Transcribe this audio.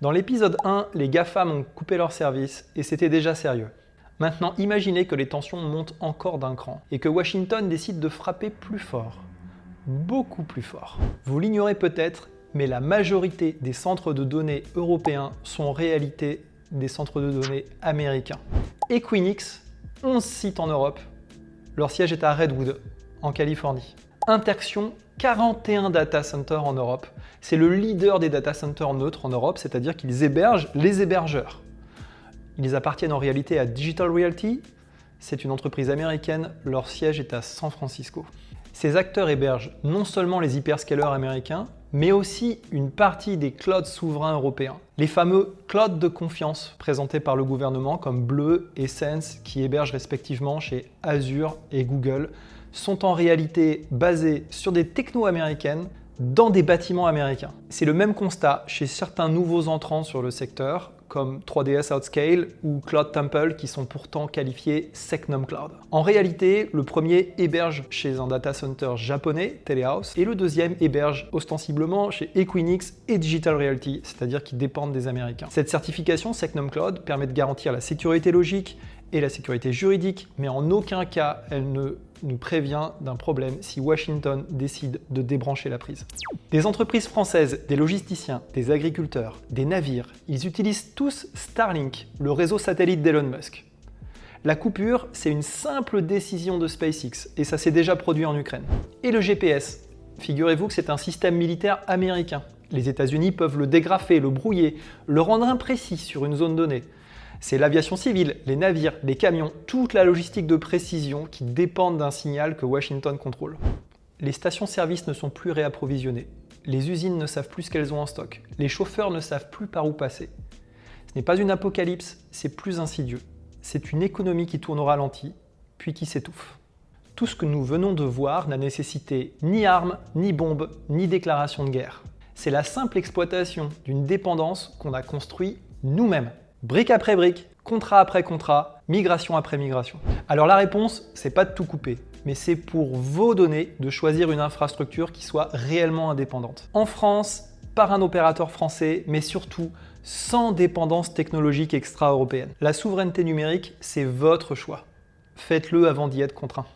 Dans l'épisode 1, les GAFAM ont coupé leurs services et c'était déjà sérieux. Maintenant, imaginez que les tensions montent encore d'un cran et que Washington décide de frapper plus fort. Beaucoup plus fort. Vous l'ignorez peut-être, mais la majorité des centres de données européens sont en réalité des centres de données américains. Equinix, 11 sites en Europe. Leur siège est à Redwood, en Californie. Interxion, 41 data centers en Europe. C'est le leader des data centers neutres en Europe, c'est-à-dire qu'ils hébergent les hébergeurs. Ils appartiennent en réalité à Digital Realty. C'est une entreprise américaine, leur siège est à San Francisco. Ces acteurs hébergent non seulement les hyperscalers américains, mais aussi une partie des clouds souverains européens. Les fameux clouds de confiance présentés par le gouvernement comme Bleu et Sense, qui hébergent respectivement chez Azure et Google, sont en réalité basés sur des technos américaines dans des bâtiments américains. C'est le même constat chez certains nouveaux entrants sur le secteur, comme 3DS Outscale ou Cloud Temple, qui sont pourtant qualifiés Secnum Cloud. En réalité, le premier héberge chez un data center japonais, Telehouse, et le deuxième héberge ostensiblement chez Equinix et Digital Realty, c'est-à-dire qui dépendent des Américains. Cette certification Secnum Cloud permet de garantir la sécurité logique et la sécurité juridique, mais en aucun cas elle ne nous prévient d'un problème si Washington décide de débrancher la prise. Des entreprises françaises, des logisticiens, des agriculteurs, des navires, ils utilisent tous Starlink, le réseau satellite d'Elon Musk. La coupure, c'est une simple décision de SpaceX et ça s'est déjà produit en Ukraine. Et le GPS, figurez-vous que c'est un système militaire américain. Les États-Unis peuvent le dégrafer, le brouiller, le rendre imprécis sur une zone donnée. C'est l'aviation civile, les navires, les camions, toute la logistique de précision qui dépendent d'un signal que Washington contrôle. Les stations-service ne sont plus réapprovisionnées. Les usines ne savent plus ce qu'elles ont en stock. Les chauffeurs ne savent plus par où passer. Ce n'est pas une apocalypse, c'est plus insidieux. C'est une économie qui tourne au ralenti, puis qui s'étouffe. Tout ce que nous venons de voir n'a nécessité ni armes, ni bombes, ni déclaration de guerre. C'est la simple exploitation d'une dépendance qu'on a construite nous-mêmes. Brique après brique, contrat après contrat, migration après migration. Alors la réponse, c'est pas de tout couper, mais c'est pour vos données de choisir une infrastructure qui soit réellement indépendante. En France, par un opérateur français, mais surtout sans dépendance technologique extra-européenne. La souveraineté numérique, c'est votre choix. Faites-le avant d'y être contraint.